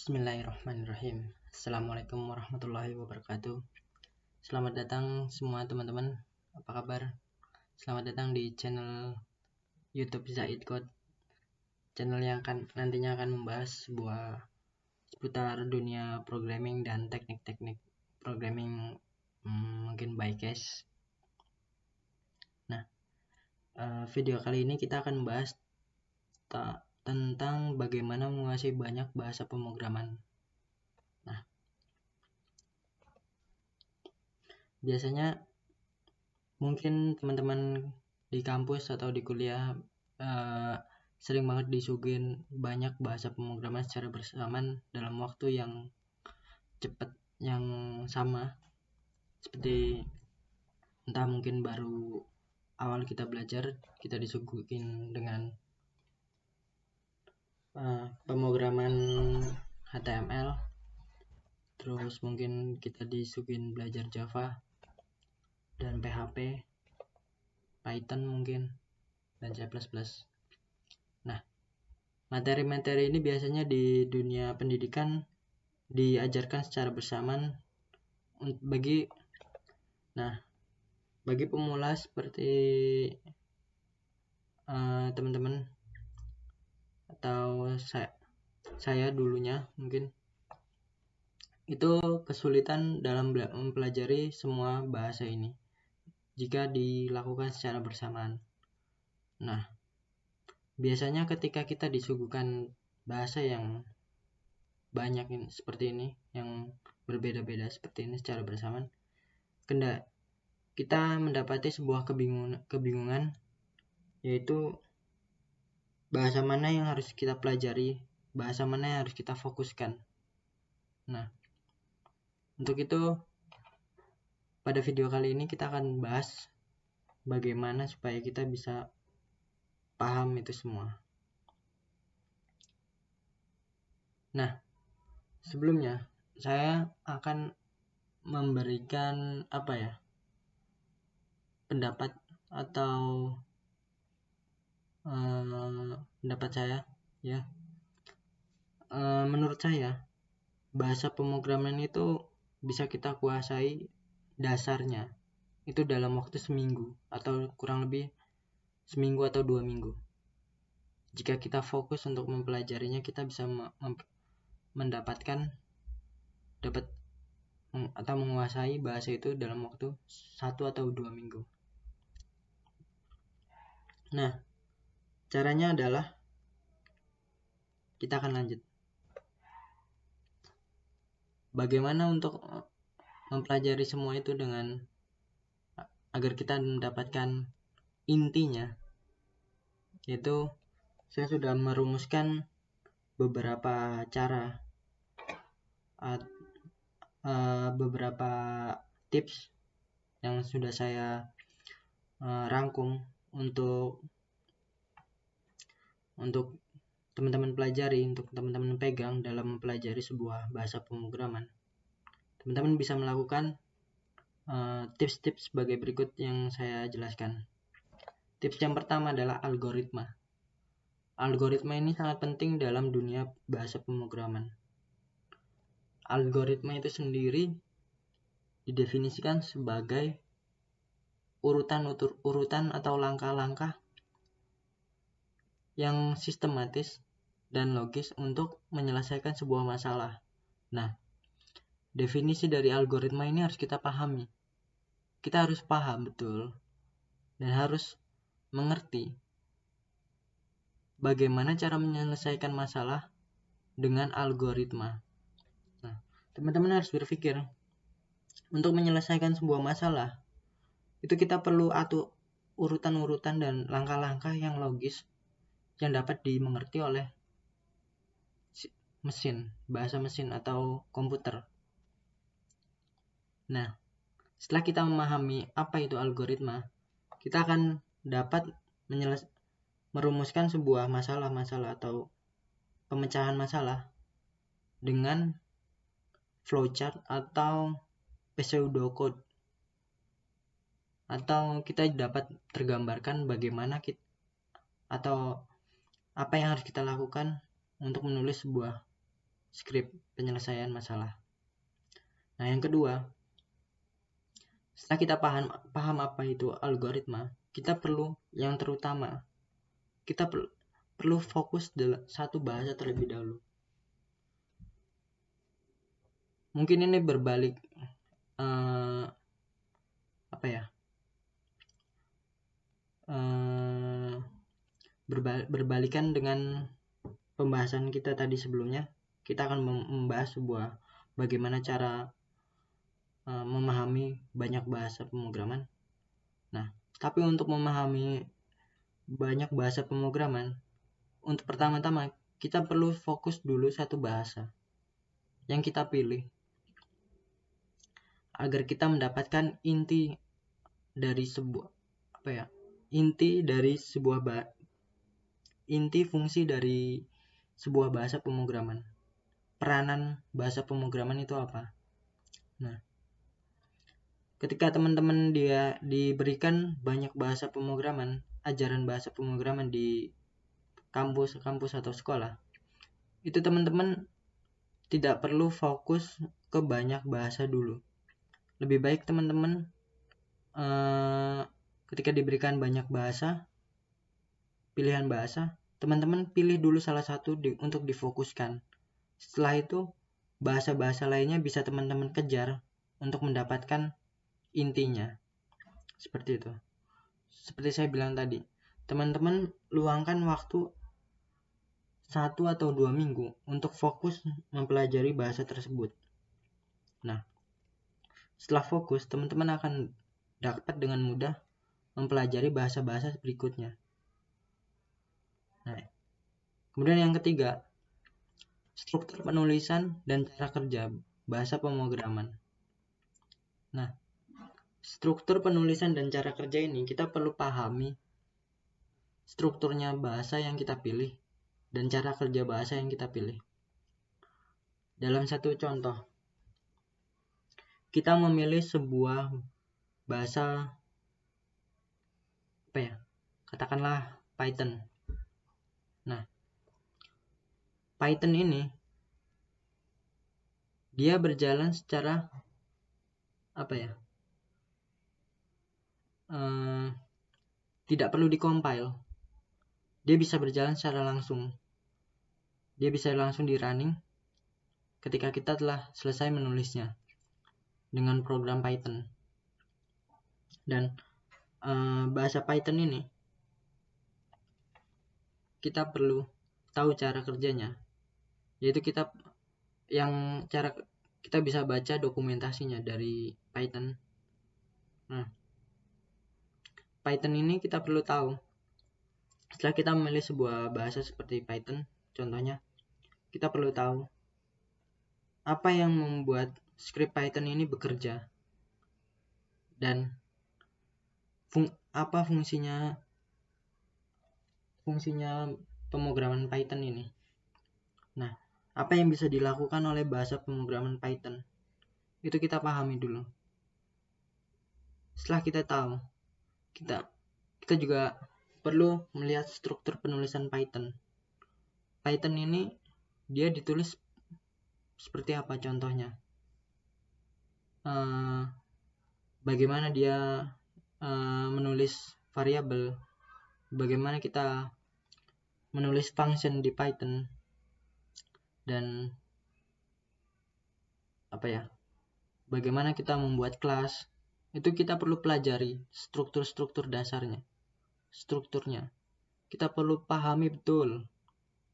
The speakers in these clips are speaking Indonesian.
Bismillahirrahmanirrahim. Assalamualaikum warahmatullahi wabarakatuh. Selamat datang semua teman-teman. Apa kabar? Selamat datang di channel YouTube Zaid Code. Channel yang nantinya akan membahas seputar dunia programming dan teknik-teknik programming mungkin by case. Nah, video kali ini kita akan membahas tentang bagaimana menguasai banyak bahasa pemrograman. Nah, biasanya mungkin teman-teman di kampus atau di kuliah sering banget disuguhin banyak bahasa pemrograman secara bersamaan dalam waktu yang cepat, yang sama, seperti entah mungkin baru awal kita belajar kita disuguhin dengan pemrograman HTML, terus mungkin kita disuguhin belajar Java dan PHP, Python mungkin, dan C++. Nah, materi-materi ini biasanya di dunia pendidikan diajarkan secara bersamaan bagi pemula seperti teman-teman atau saya dulunya mungkin itu kesulitan dalam mempelajari semua bahasa ini jika dilakukan secara bersamaan. Nah, biasanya ketika kita disuguhkan bahasa yang banyak seperti ini, yang berbeda-beda seperti ini secara bersamaan, kita mendapati sebuah kebingungan, yaitu bahasa mana yang harus kita pelajari, bahasa mana yang harus kita fokuskan. Nah, untuk itu pada video kali ini kita akan bahas bagaimana supaya kita bisa paham itu semua. Nah, sebelumnya saya akan memberikan pendapat atau pendapat saya ya. Menurut saya bahasa pemrograman itu bisa kita kuasai dasarnya itu dalam waktu seminggu atau kurang lebih seminggu atau 2 minggu. Jika kita fokus untuk mempelajarinya, kita bisa menguasai bahasa itu dalam waktu 1 atau 2 minggu. Nah, caranya adalah kita akan lanjut. Bagaimana untuk mempelajari semua itu agar kita mendapatkan intinya, yaitu saya sudah merumuskan beberapa cara, beberapa tips yang sudah saya rangkum untuk teman-teman pelajari, untuk teman-teman pegang dalam mempelajari sebuah bahasa pemrograman. Teman-teman bisa melakukan tips-tips sebagai berikut yang saya jelaskan. Tips yang pertama adalah algoritma. Algoritma ini sangat penting dalam dunia bahasa pemrograman. Algoritma itu sendiri didefinisikan sebagai urutan atau langkah-langkah yang sistematis dan logis untuk menyelesaikan sebuah masalah. Nah, definisi dari algoritma ini harus kita pahami. Kita harus paham betul dan harus mengerti bagaimana cara menyelesaikan masalah dengan algoritma. Nah, teman-teman harus berpikir untuk menyelesaikan sebuah masalah itu kita perlu atur urutan-urutan dan langkah-langkah yang logis yang dapat dimengerti oleh bahasa mesin atau komputer. Nah, setelah kita memahami apa itu algoritma, kita akan dapat merumuskan sebuah masalah atau pemecahan masalah dengan flowchart atau pseudocode, atau kita dapat tergambarkan bagaimana atau apa yang harus kita lakukan untuk menulis sebuah skrip penyelesaian masalah. Nah, yang kedua, setelah kita paham apa itu algoritma, kita perlu yang terutama, kita perlu fokus dalam satu bahasa terlebih dahulu. Mungkin ini berbalik berbalikan dengan pembahasan kita tadi sebelumnya. Kita akan membahas bagaimana cara memahami banyak bahasa pemrograman. Nah, tapi untuk memahami banyak bahasa pemrograman, untuk pertama-tama kita perlu fokus dulu satu bahasa yang kita pilih agar kita mendapatkan inti dari sebuah inti fungsi dari sebuah bahasa pemrograman. Peranan bahasa pemrograman itu apa? Nah, ketika teman-teman dia diberikan banyak bahasa pemrograman, ajaran bahasa pemrograman di kampus atau sekolah, itu teman-teman tidak perlu fokus ke banyak bahasa dulu. Lebih baik teman-teman ketika diberikan banyak bahasa, pilihan bahasa, teman-teman pilih dulu salah satu untuk difokuskan. Setelah itu, bahasa-bahasa lainnya bisa teman-teman kejar untuk mendapatkan intinya. Seperti itu. Seperti saya bilang tadi, teman-teman luangkan waktu 1 atau 2 minggu untuk fokus mempelajari bahasa tersebut. Nah, setelah fokus, teman-teman akan dapat dengan mudah mempelajari bahasa-bahasa berikutnya. Nah, kemudian yang ketiga, struktur penulisan dan cara kerja bahasa pemrograman. Nah, struktur penulisan dan cara kerja ini kita perlu pahami strukturnya bahasa yang kita pilih dan cara kerja bahasa yang kita pilih. Dalam satu contoh, kita memilih sebuah bahasa katakanlah Python. Nah, Python ini dia berjalan secara tidak perlu dikompil. Dia bisa berjalan secara langsung. Dia bisa langsung di running ketika kita telah selesai menulisnya dengan program Python. Dan bahasa Python ini kita perlu tahu cara kerjanya, yaitu kita bisa baca dokumentasinya dari Python. Nah, Python ini kita perlu tahu. Setelah kita memilih sebuah bahasa seperti Python, contohnya, kita perlu tahu apa yang membuat script Python ini bekerja dan apa fungsinya pemrograman Python ini. Nah, apa yang bisa dilakukan oleh bahasa pemrograman Python? Itu kita pahami dulu. Setelah kita tahu, kita juga perlu melihat struktur penulisan Python. Python ini dia ditulis seperti apa contohnya? Bagaimana dia menulis variabel? Bagaimana kita menulis function di Python? Dan bagaimana kita membuat kelas? Itu kita perlu pelajari struktur dasarnya, strukturnya. Kita perlu pahami betul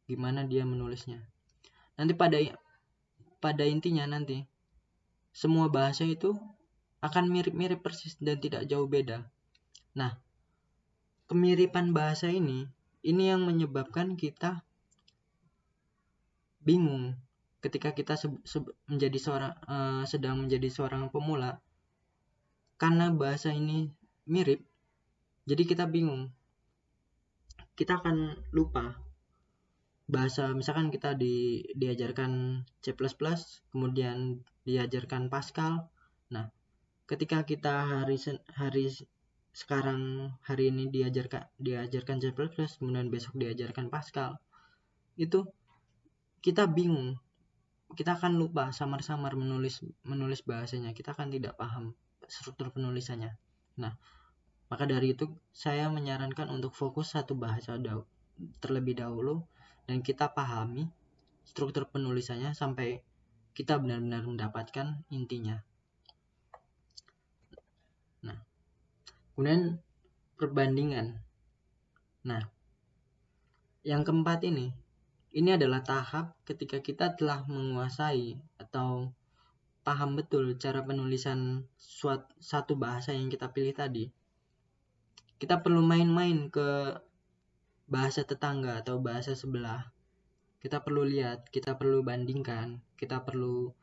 gimana dia menulisnya. Nanti pada intinya nanti semua bahasa itu akan mirip-mirip persis dan tidak jauh beda. Nah, kemiripan bahasa ini yang menyebabkan kita bingung ketika kita sedang menjadi seorang pemula. Karena bahasa ini mirip, jadi kita bingung. Kita akan lupa bahasa, misalkan kita diajarkan C++, kemudian diajarkan Pascal. Nah, ketika kita hari ini diajarkan C++, kemudian besok diajarkan Pascal, itu kita bingung kita akan lupa samar-samar menulis bahasanya, kita akan tidak paham struktur penulisannya. Nah, maka dari itu saya menyarankan untuk fokus satu bahasa terlebih dahulu dan kita pahami struktur penulisannya sampai kita benar-benar mendapatkan intinya. Nah, kemudian perbandingan. Nah, yang keempat ini adalah tahap ketika kita telah menguasai atau paham betul cara penulisan satu bahasa yang kita pilih tadi. Kita perlu main-main ke bahasa tetangga atau bahasa sebelah. Kita perlu lihat, kita perlu bandingkan, kita perlu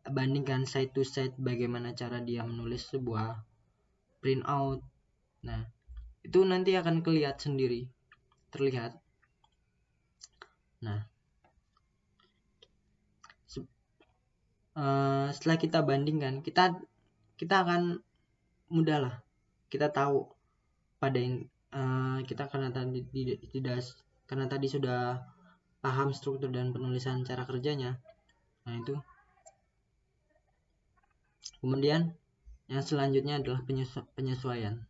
bandingkan side to side bagaimana cara dia menulis sebuah print out. Nah, itu nanti akan terlihat. Nah, setelah kita bandingkan, kita akan mudah lah, kita tahu pada kita karena tadi sudah paham struktur dan penulisan cara kerjanya. Nah, itu kemudian yang selanjutnya adalah penyesuaian.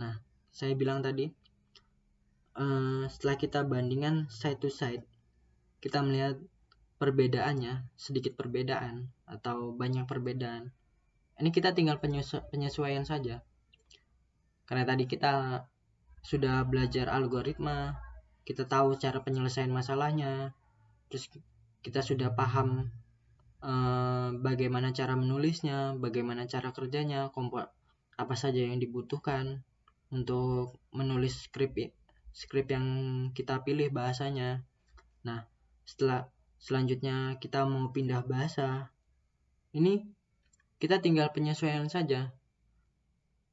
Nah, saya bilang tadi setelah kita bandingkan side to side, kita melihat perbedaannya, sedikit perbedaan atau banyak perbedaan. Ini kita tinggal penyesuaian saja. Karena tadi kita sudah belajar algoritma, kita tahu cara penyelesaian masalahnya, terus kita sudah paham bagaimana cara menulisnya, bagaimana cara kerjanya, apa saja yang dibutuhkan untuk menulis skrip yang kita pilih bahasanya. Nah, selanjutnya kita mau pindah bahasa, ini kita tinggal penyesuaian saja.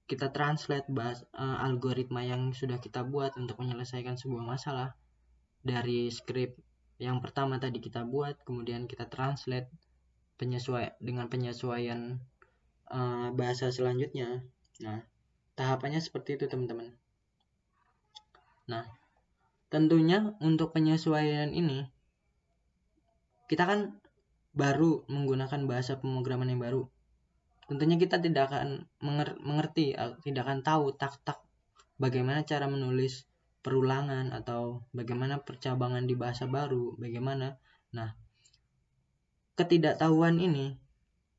Kita translate algoritma yang sudah kita buat untuk menyelesaikan sebuah masalah dari skrip yang pertama tadi kita buat, kemudian kita translate dengan penyesuaian bahasa selanjutnya. Nah, tahapannya seperti itu, teman-teman. Nah, tentunya untuk penyesuaian ini kita kan baru menggunakan bahasa pemrograman yang baru. Tentunya kita tidak akan mengerti, tidak akan tahu tak bagaimana cara menulis perulangan atau bagaimana percabangan di bahasa baru, bagaimana. Nah, ketidaktahuan ini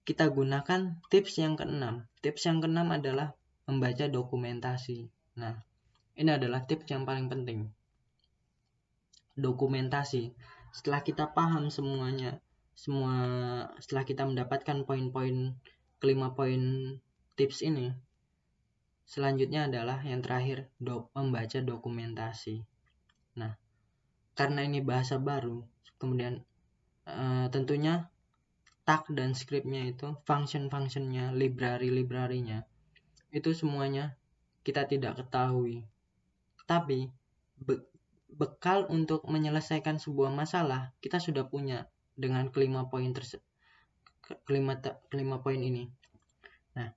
kita gunakan tips yang keenam. Tips yang keenam adalah membaca dokumentasi. Nah, ini adalah tips yang paling penting. Dokumentasi. Setelah kita paham semuanya, setelah kita mendapatkan kelima poin tips ini, selanjutnya adalah yang terakhir, membaca dokumentasi. Nah, karena ini bahasa baru, kemudian tentunya tag dan scriptnya itu, function-functionnya, library-nya, itu semuanya kita tidak ketahui. Tapi bekal untuk menyelesaikan sebuah masalah kita sudah punya dengan kelima poin ini. Nah,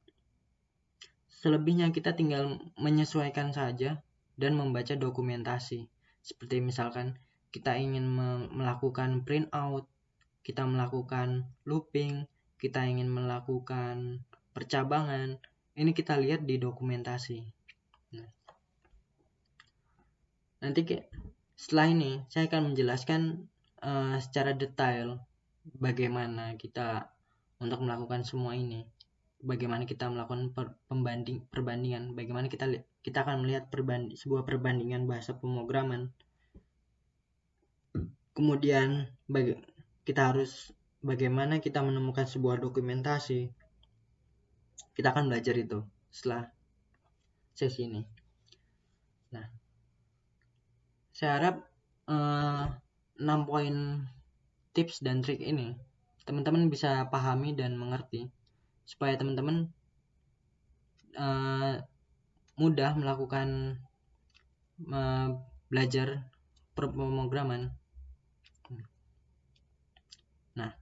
selebihnya kita tinggal menyesuaikan saja dan membaca dokumentasi. Seperti misalkan kita ingin melakukan print out, kita melakukan looping, kita ingin melakukan percabangan, ini kita lihat di dokumentasi. Nah, nanti setelah ini saya akan menjelaskan secara detail bagaimana kita untuk melakukan semua ini, bagaimana kita melakukan perbandingan, bagaimana kita akan melihat sebuah perbandingan bahasa pemrograman. Kemudian bagaimana kita menemukan sebuah dokumentasi. Kita akan belajar itu setelah sesi ini. Nah, saya harap 6 poin tips dan trik ini teman-teman bisa pahami dan mengerti, supaya teman-teman mudah melakukan belajar pemrograman. Nah,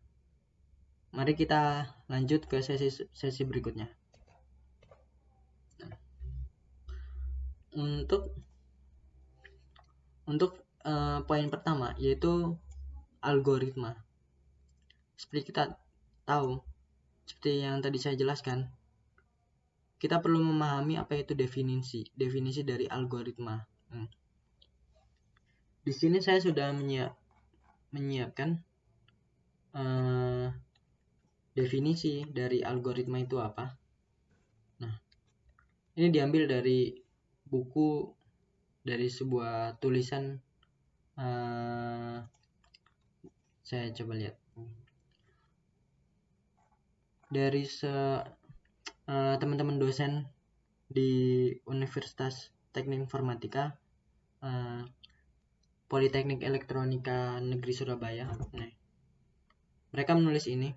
mari kita lanjut ke sesi berikutnya. Untuk poin pertama, yaitu algoritma. Seperti kita tahu, seperti yang tadi saya jelaskan, kita perlu memahami apa itu definisi dari algoritma. Di sini saya sudah menyiapkan definisi dari algoritma itu apa. Nah, ini diambil dari buku, dari sebuah tulisan. Saya coba lihat dari teman-teman dosen di Universitas Teknik Informatika, Politeknik Elektronika Negeri Surabaya. Nah, mereka menulis ini,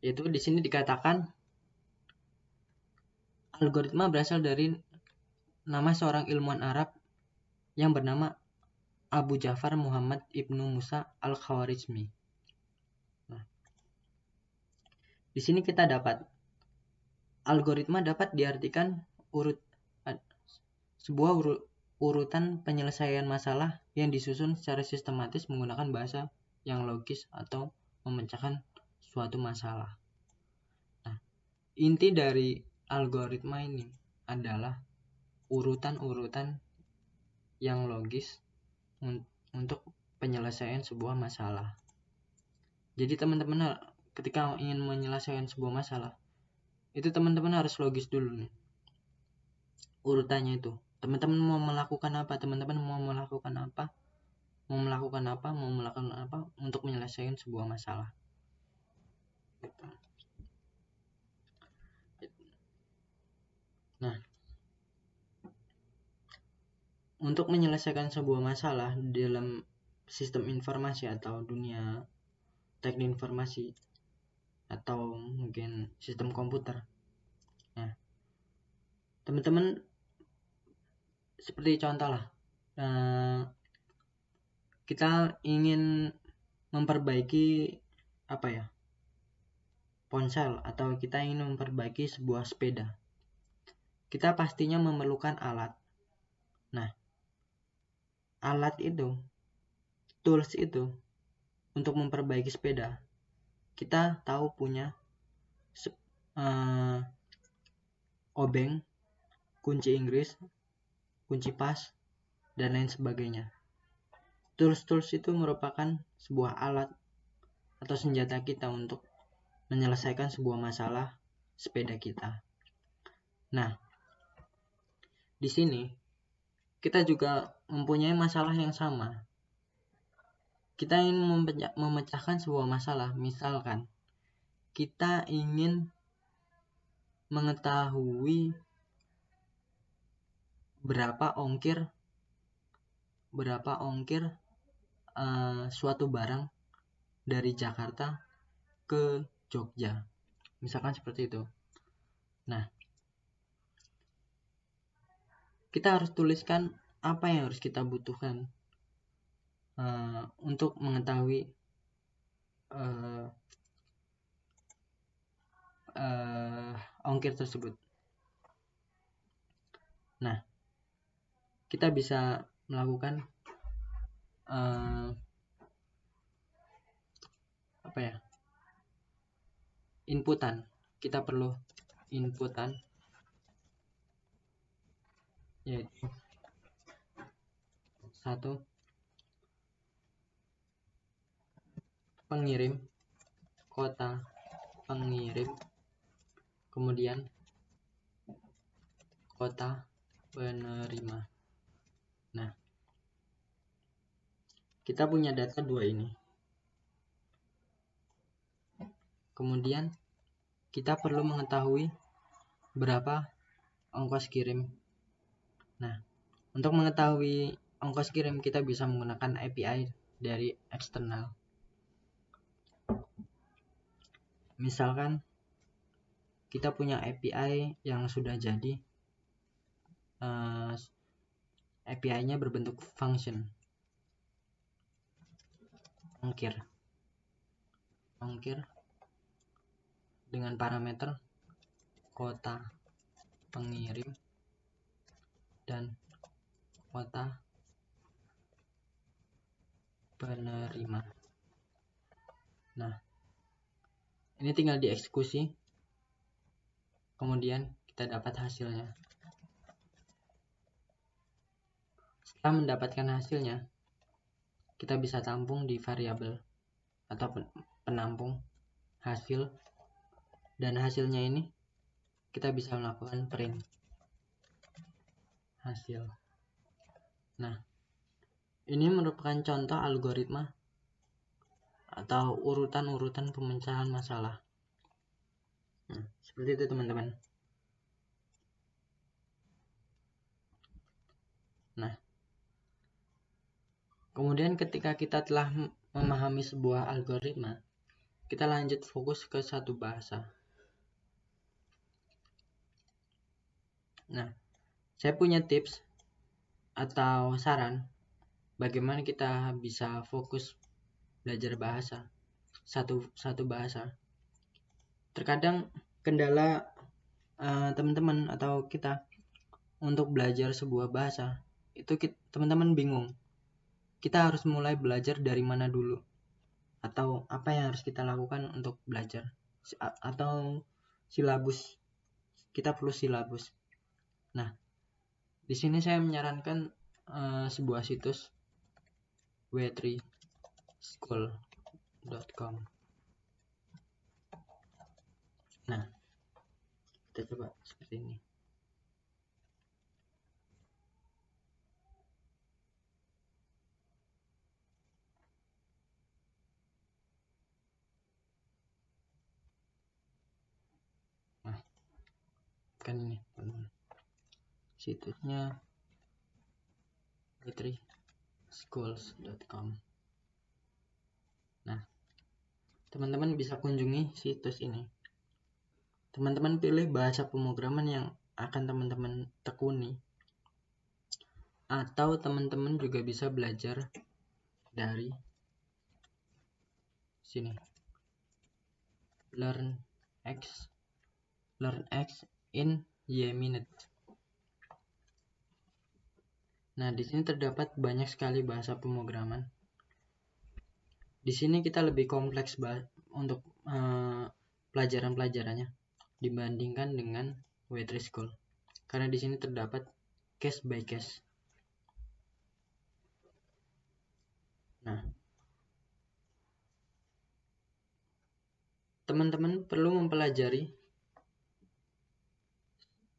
yaitu di sini dikatakan algoritma berasal dari nama seorang ilmuwan Arab yang bernama Abu Ja'far Muhammad Ibnu Musa Al-Khawarizmi. Nah, di sini kita dapat algoritma dapat diartikan sebuah urutan penyelesaian masalah yang disusun secara sistematis menggunakan bahasa yang logis atau memecahkan suatu masalah. Nah, inti dari algoritma ini adalah urutan-urutan yang logis untuk penyelesaian sebuah masalah. Jadi teman-teman ketika ingin menyelesaikan sebuah masalah, itu teman-teman harus logis dulu nih. Urutannya itu. Teman-teman mau melakukan apa? Mau melakukan apa untuk menyelesaikan sebuah masalah. Nah, untuk menyelesaikan sebuah masalah dalam sistem informasi atau dunia teknik informasi atau mungkin sistem komputer. Nah, teman-teman seperti contoh lah, kita ingin memperbaiki ponsel, atau kita ingin memperbaiki sebuah sepeda. Kita pastinya memerlukan alat. Nah, alat itu, tools itu untuk memperbaiki sepeda, kita tahu punya obeng, kunci Inggris, kunci pas, dan lain sebagainya. Tools itu merupakan sebuah alat atau senjata kita untuk menyelesaikan sebuah masalah sepeda kita. Nah, di sini kita juga mempunyai masalah yang sama. Kita ingin memecahkan sebuah masalah. Misalkan kita ingin mengetahui berapa ongkir suatu barang dari Jakarta ke Jogja, misalkan seperti itu. Nah, kita harus tuliskan apa yang harus kita butuhkan untuk mengetahui ongkir tersebut. Nah, kita bisa melakukan inputan. Kita perlu inputan, yaitu 1, pengirim, kota pengirim, kemudian kota penerima. Nah, kita punya data 2 ini. Kemudian kita perlu mengetahui berapa ongkos kirim. Nah, untuk mengetahui ongkos kirim kita bisa menggunakan API dari eksternal. Misalkan kita punya API yang sudah jadi, API-nya berbentuk function, ongkir dengan parameter kota pengirim dan kota Ini tinggal dieksekusi, kemudian kita dapat hasilnya. Setelah mendapatkan hasilnya, kita bisa tampung di variabel atau penampung hasil, dan hasilnya ini kita bisa melakukan print hasil. Nah, ini merupakan contoh algoritma atau urutan-urutan pemecahan masalah. Nah, seperti itu teman-teman. Nah, kemudian ketika kita telah memahami sebuah algoritma, kita lanjut fokus ke satu bahasa. Nah, saya punya tips atau saran bagaimana kita bisa fokus belajar bahasa, satu bahasa. Terkadang kendala teman-teman atau kita untuk belajar sebuah bahasa itu teman-teman bingung. Kita harus mulai belajar dari mana dulu, atau apa yang harus kita lakukan untuk belajar, atau silabus. Kita perlu silabus. Nah, di sini saya menyarankan sebuah situs w3school.com. Nah, kita coba seperti ini. Nah, kan ini teman-teman, situsnya w3schools.com. Nah, teman-teman bisa kunjungi situs ini. Teman-teman pilih bahasa pemrograman yang akan teman-teman tekuni, atau teman-teman juga bisa belajar dari sini, LearnX in Y-Minute. Nah, di sini terdapat banyak sekali bahasa pemrograman. Di sini kita lebih kompleks untuk pelajaran-pelajarannya dibandingkan dengan W3 School, karena di sini terdapat case by case. Nah, teman-teman perlu mempelajari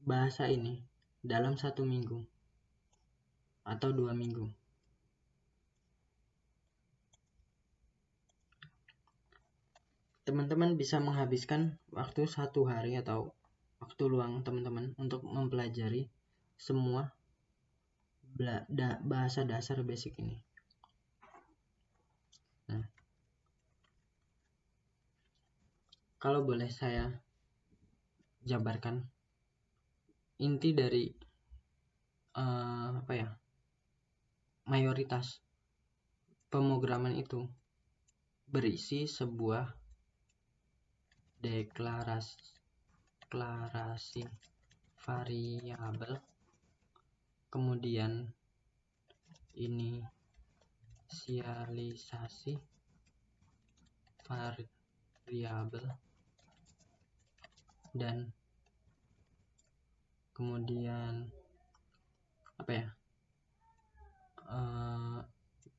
bahasa ini dalam 1 minggu atau 2 minggu. Teman-teman bisa menghabiskan waktu 1 hari atau waktu luang teman-teman untuk mempelajari semua bahasa dasar basic ini. Nah, kalau boleh saya jabarkan, inti dari mayoritas pemrograman itu berisi sebuah deklarasi variabel, kemudian inisialisasi variabel, dan kemudian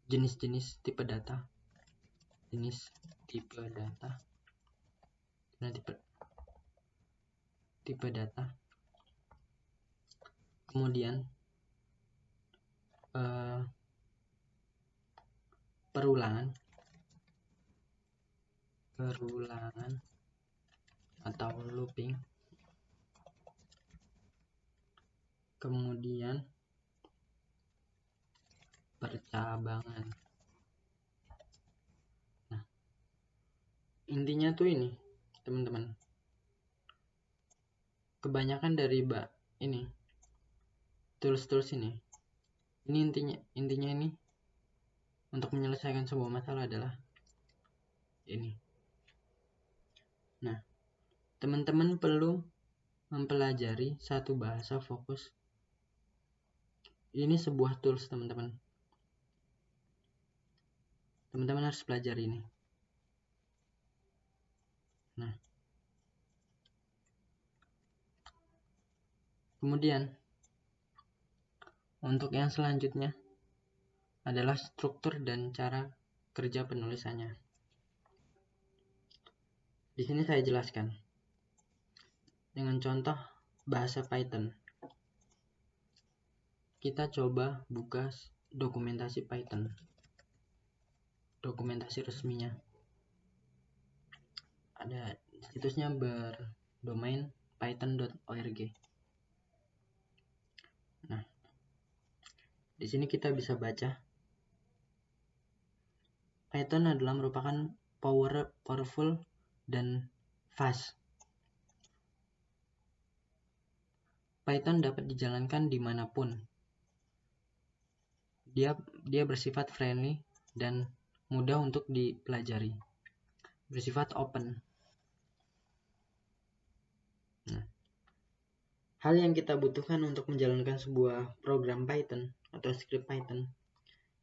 jenis-jenis tipe data, kemudian perulangan atau looping, kemudian percabangan. Nah, intinya tuh ini teman-teman, kebanyakan dari tools ini intinya ini untuk menyelesaikan sebuah masalah adalah ini. Nah, teman-teman perlu mempelajari satu bahasa fokus. Ini sebuah tools teman-teman. Teman-teman harus pelajari ini. Nah, kemudian untuk yang selanjutnya adalah struktur dan cara kerja penulisannya. Di sini saya jelaskan dengan contoh bahasa Python. Kita coba buka dokumentasi Python, dokumentasi resminya. Ada situsnya berdomain python.org. Nah, di sini kita bisa baca Python adalah merupakan powerful dan fast. Python dapat dijalankan dimanapun. Dia bersifat friendly dan mudah untuk dipelajari. Bersifat open. Nah, hal yang kita butuhkan untuk menjalankan sebuah program Python atau script Python,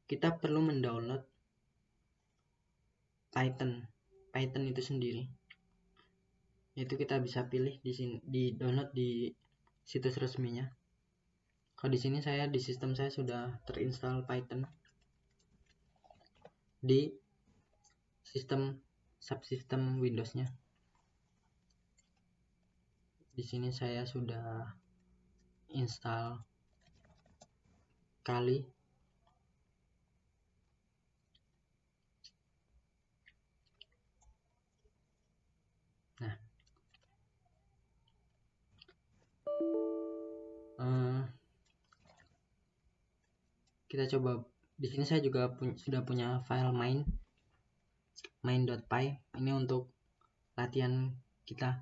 kita perlu mendownload Python itu sendiri. Itu kita bisa pilih di sini, di download di situs resminya. Kalau di sini di sistem saya sudah terinstall Python di subsistem Windows-nya. Di sini saya sudah install Kali. Nah, kita coba. Di sini saya juga sudah punya file main.py. Ini untuk latihan kita.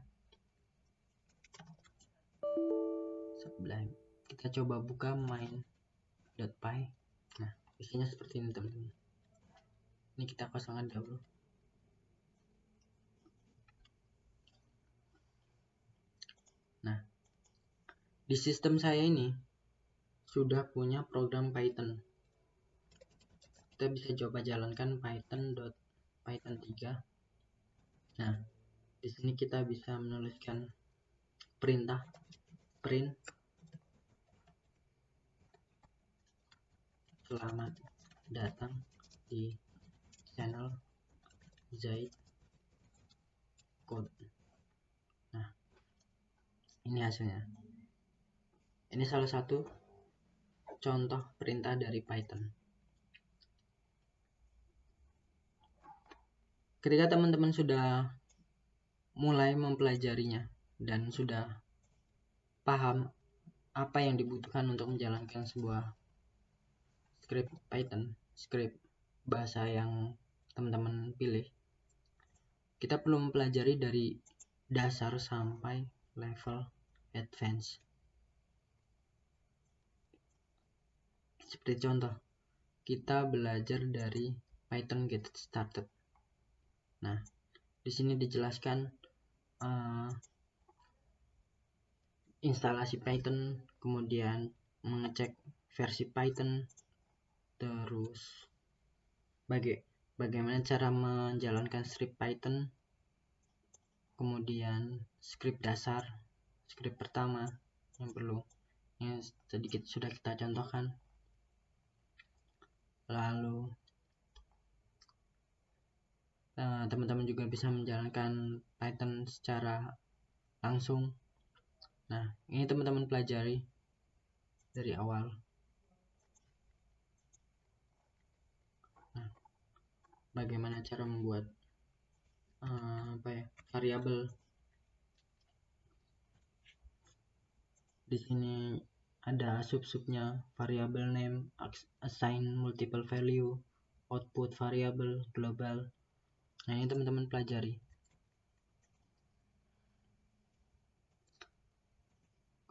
Sublime. Kita coba buka main.py. Nah, isinya seperti ini, teman-teman. Ini kita kosongkan dahulu. Nah, di sistem saya ini sudah punya program Python. Kita bisa coba jalankan Python 3. Nah, di sini kita bisa menuliskan perintah print selamat datang di channel Zaid Code. Nah, ini hasilnya. Ini salah satu contoh perintah dari Python. Ketika teman-teman sudah mulai mempelajarinya dan sudah paham apa yang dibutuhkan untuk menjalankan sebuah script Python, script bahasa yang teman-teman pilih, kita perlu mempelajari dari dasar sampai level advance. Seperti contoh, kita belajar dari Python Get Started. Nah, di sini dijelaskan instalasi Python, kemudian mengecek versi Python, terus bagaimana cara menjalankan script Python, kemudian script dasar, script pertama yang sedikit sudah kita contohkan. Lalu teman-teman juga bisa menjalankan Python secara langsung. Nah, ini teman-teman pelajari dari awal. Nah, bagaimana cara membuat variabel. Di sini ada sub-subnya, variable name, assign multiple value, output variable, global. Nah, ini teman-teman pelajari.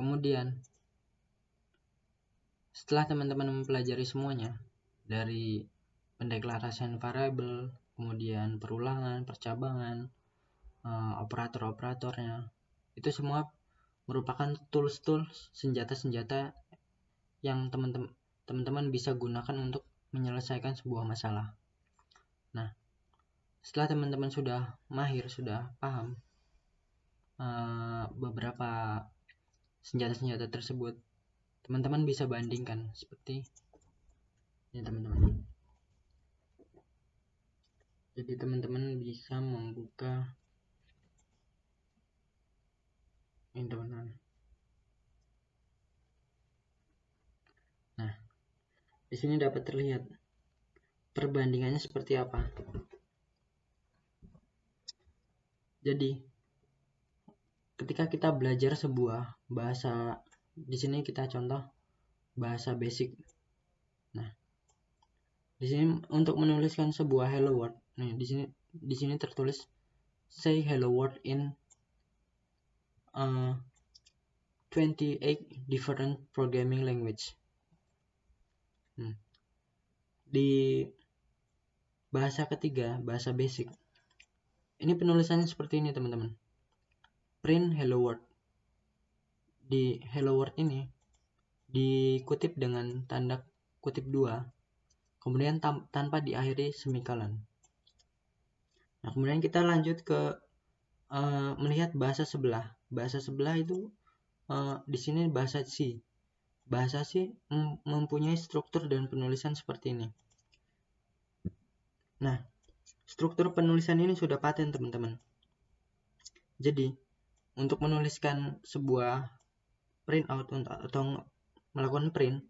Kemudian setelah teman-teman mempelajari semuanya, dari pendeklarasian variabel, kemudian perulangan, percabangan, operator-operatornya, itu semua merupakan tools-tools, senjata-senjata yang teman-teman bisa gunakan untuk menyelesaikan sebuah masalah. Nah, setelah teman-teman sudah mahir, sudah paham, beberapa senjata-senjata tersebut. Teman-teman bisa bandingkan seperti ini teman-teman. Jadi teman-teman bisa membuka ini teman-teman. Nah, di sini dapat terlihat perbandingannya seperti apa. Jadi, ketika kita belajar sebuah bahasa, di sini kita contoh bahasa basic. Nah, di sini untuk menuliskan sebuah hello world. Nah, di sini tertulis say hello world in 28 different programming language. Di bahasa ketiga, bahasa basic, ini penulisannya seperti ini teman-teman. Print hello world. Di hello world ini dikutip dengan tanda kutip 2, kemudian tanpa diakhiri semikolon. Nah, kemudian kita lanjut ke melihat bahasa sebelah. Bahasa sebelah itu di sini bahasa C. Bahasa C mempunyai struktur dan penulisan seperti ini. Nah, struktur penulisan ini sudah paten teman-teman. Jadi, untuk menuliskan sebuah printout atau melakukan print,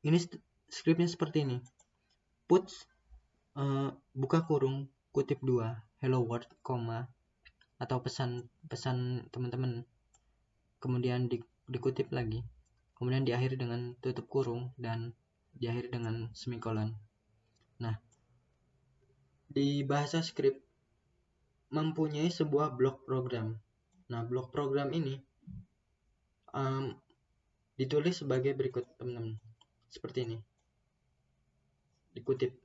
ini scriptnya seperti ini. Puts buka kurung kutip 2 hello world, koma, atau pesan teman-teman, kemudian dikutip lagi, kemudian diakhiri dengan tutup kurung dan diakhiri dengan semikolon. Nah, di bahasa script mempunyai sebuah blok program. Nah, blok program ini ditulis sebagai berikut teman-teman, seperti ini. Dikutip.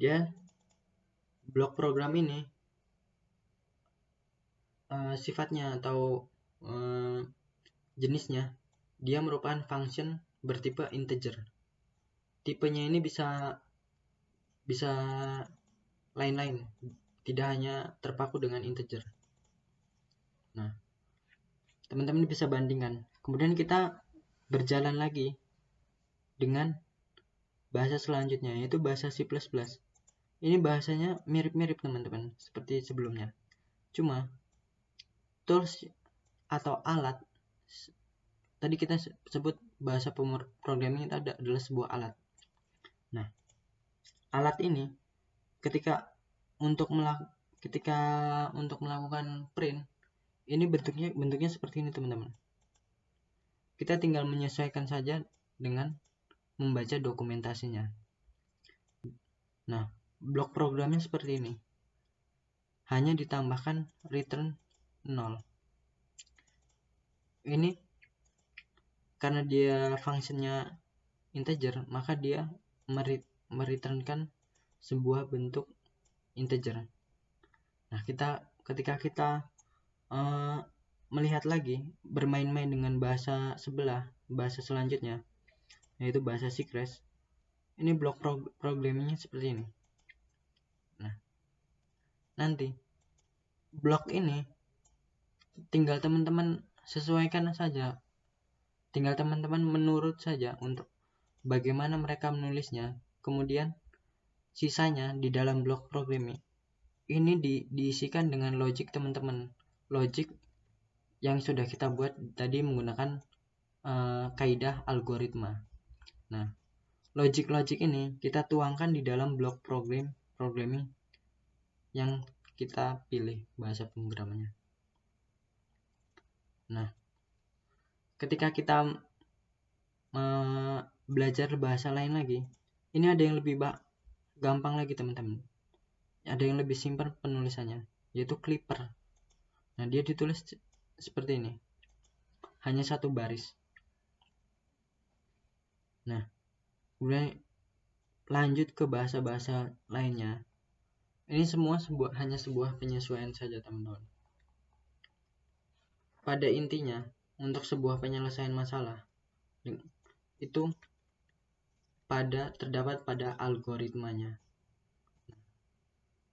Dia blok program ini sifatnya atau jenisnya, dia merupakan function bertipe integer. Tipenya ini bisa lain-lain, tidak hanya terpaku dengan integer. Nah, teman-teman bisa bandingkan. Kemudian kita berjalan lagi dengan bahasa selanjutnya, yaitu bahasa C++. Ini bahasanya mirip-mirip teman-teman, seperti sebelumnya. Cuma tools atau alat, tadi kita sebut bahasa programming itu adalah sebuah alat. Nah, alat ini ketika untuk melakukan print, ini bentuknya seperti ini teman-teman. Kita tinggal menyesuaikan saja dengan membaca dokumentasinya. Nah, blok programnya seperti ini. Hanya ditambahkan return 0. Ini karena dia fungsinya integer, maka dia mereturnkan sebuah bentuk integer. Nah, ketika kita melihat lagi, bermain-main dengan bahasa sebelah, bahasa selanjutnya, yaitu bahasa Secret, ini blok programmingnya seperti ini. Nah, nanti blok ini tinggal teman-teman sesuaikan saja, tinggal teman-teman menurut saja untuk bagaimana mereka menulisnya. Kemudian sisanya di dalam blok programming ini diisikan dengan logic teman-teman, logic yang sudah kita buat tadi menggunakan kaidah algoritma. Nah, logic ini kita tuangkan di dalam blok programming yang kita pilih bahasa pemrogramannya. Nah, ketika kita belajar bahasa lain lagi, ini ada yang lebih gampang lagi teman-teman. Ada yang lebih simpel penulisannya, yaitu Clipper. Nah, dia ditulis seperti ini, hanya satu baris. Nah, kemudian lanjut ke bahasa-bahasa lainnya. Ini semua hanya sebuah penyesuaian saja teman-teman. Pada intinya, untuk sebuah penyelesaian masalah itu terdapat pada algoritmanya.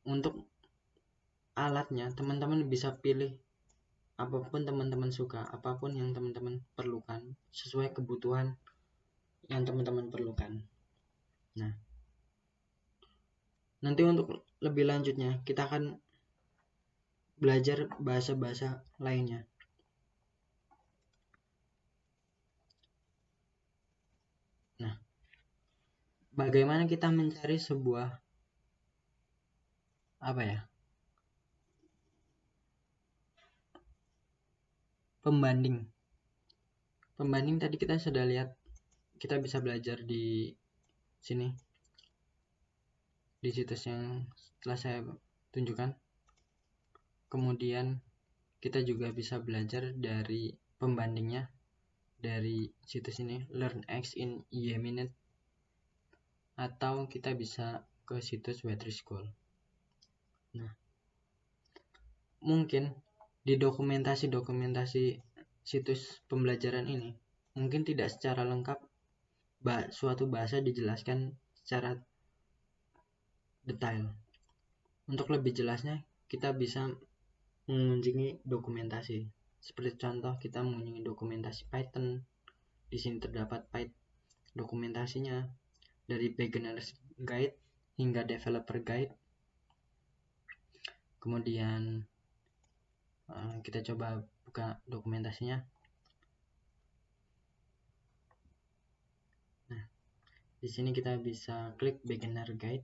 Untuk alatnya, teman-teman bisa pilih apapun teman-teman suka, apapun yang teman-teman perlukan, sesuai kebutuhan yang teman-teman perlukan. Nah, nanti untuk lebih lanjutnya kita akan belajar bahasa-bahasa lainnya. Nah, bagaimana kita mencari sebuah pembanding. Pembanding tadi kita sudah lihat, kita bisa belajar di sini, di situs yang telah saya tunjukkan. Kemudian kita juga bisa belajar dari pembandingnya dari situs ini, LearnX in a Minute, atau kita bisa ke situs Wetrischool. Nah, mungkin di dokumentasi situs pembelajaran ini mungkin tidak secara lengkap suatu bahasa dijelaskan secara detail. Untuk lebih jelasnya kita bisa mengunjungi dokumentasi. Seperti contoh, kita mengunjungi dokumentasi Python. Di sini terdapat dokumentasinya dari beginner's guide hingga developer guide. Kemudian kita coba buka dokumentasinya. Nah, di sini kita bisa klik beginner guide.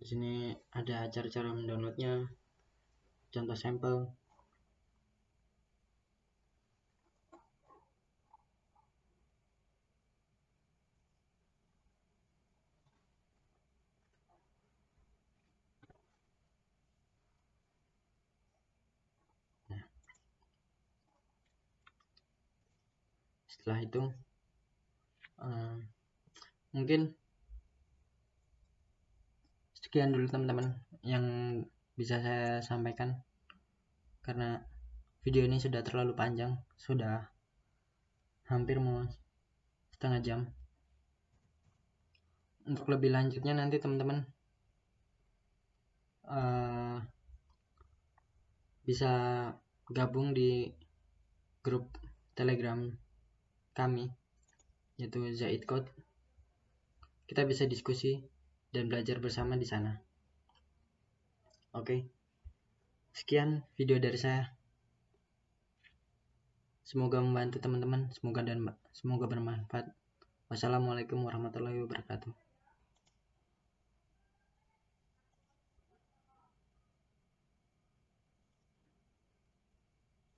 Di sini ada cara-cara mendownloadnya, contoh sampel. Nah, setelah itu mungkin sekian dulu teman-teman yang bisa saya sampaikan, karena video ini sudah terlalu panjang, sudah hampir mau setengah jam. Untuk lebih lanjutnya nanti teman-teman bisa gabung di grup Telegram kami, yaitu Zaid Code. Kita bisa diskusi dan belajar bersama di sana. Oke. Sekian video dari saya. Semoga membantu teman-teman, semoga bermanfaat. Wassalamualaikum warahmatullahi wabarakatuh.